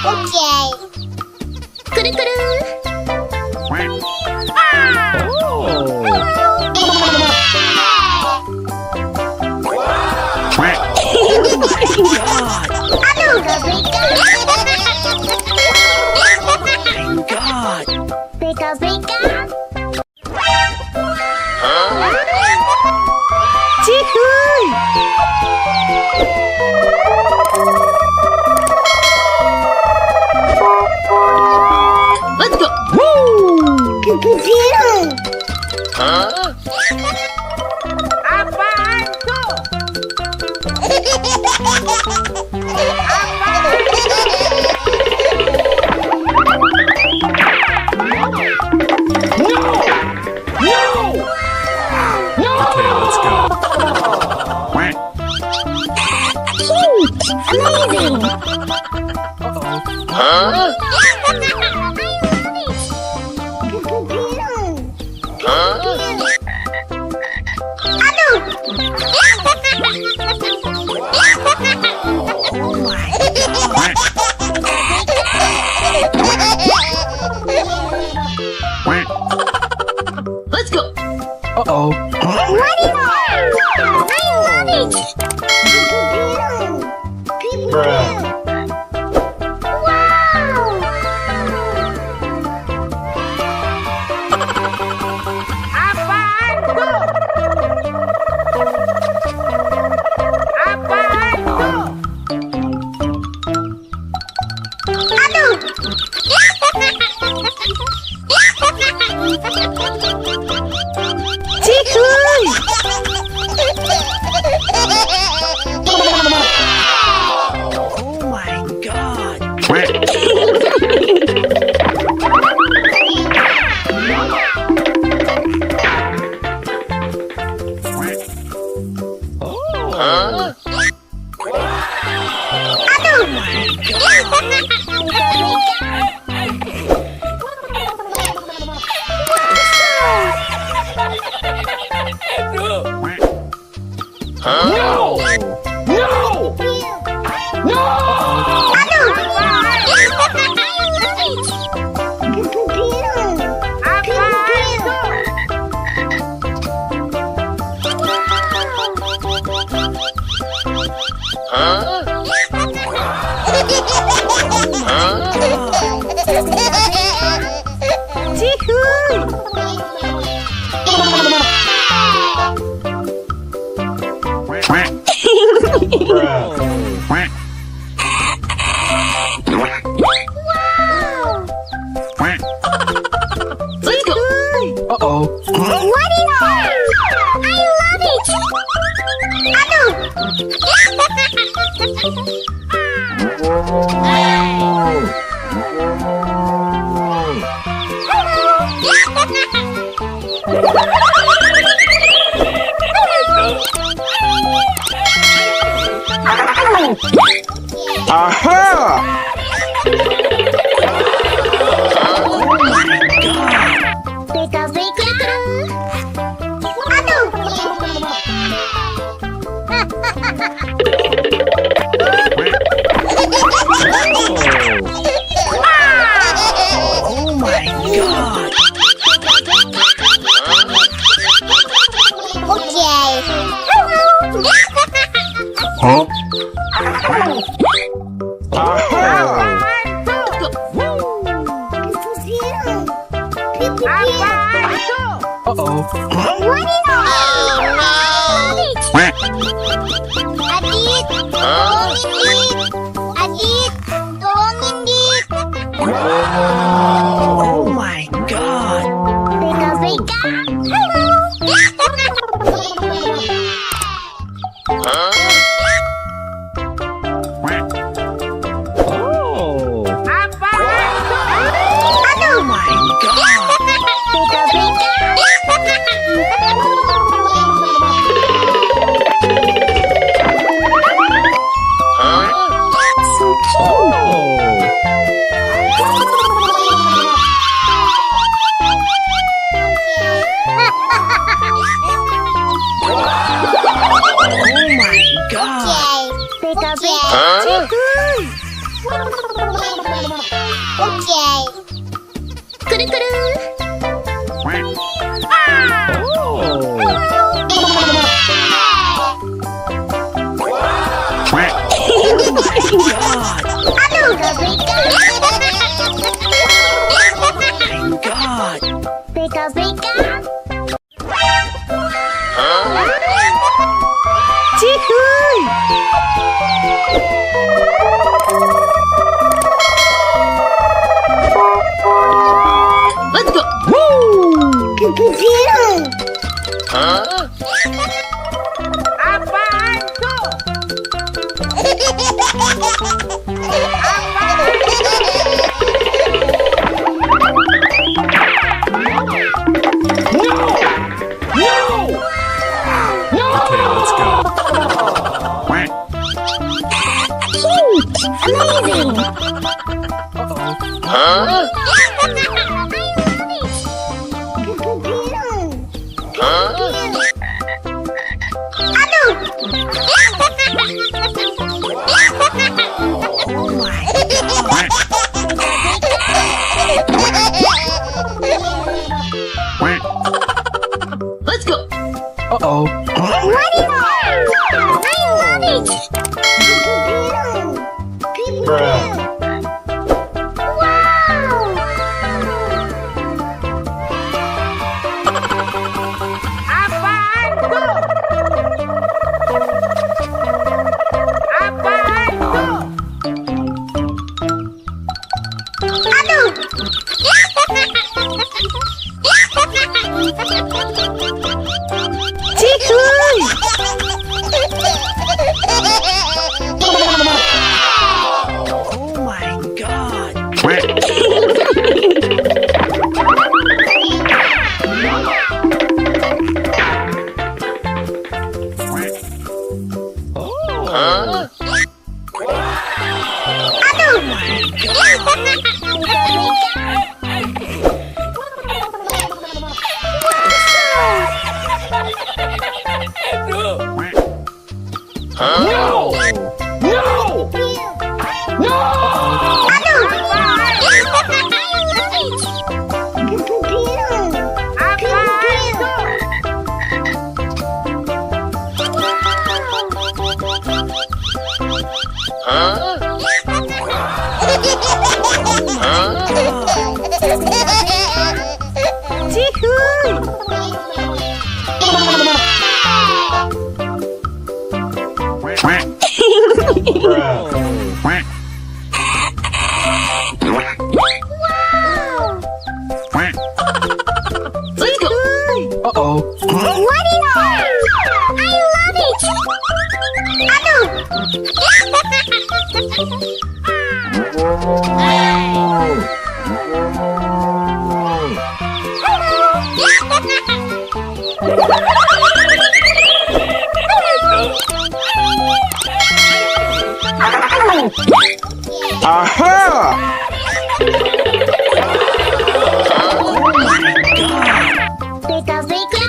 Oke. Kuru-kuru. Aduh, Beka. Beka. Cihuy. Let's go. Kegedean. Apaan tuh? Okay, let's go. Amazing. Let's go. Uh-oh. Bruh. Apaan tuh? Apaan tuh? Cihuy. Oh my god. Let's go. Uh-oh. What is that? I love it. Aha! Beka. Aduh. Oh my god. Okay. Huh? Uh-oh. What is that? Adit. Adit. Tolongin, Dit. Oh my god. Beka. Halo. Oh. Oh my god. Beka. Let's go. Apaan tuh? Okay, let's go. Amazing! Let's go. Uh-oh. What is that? I love it! Apaan tuh? Apaan tuh? Oh my god. Let's go! Uh-oh. What is that? I love Aha! Pika pika.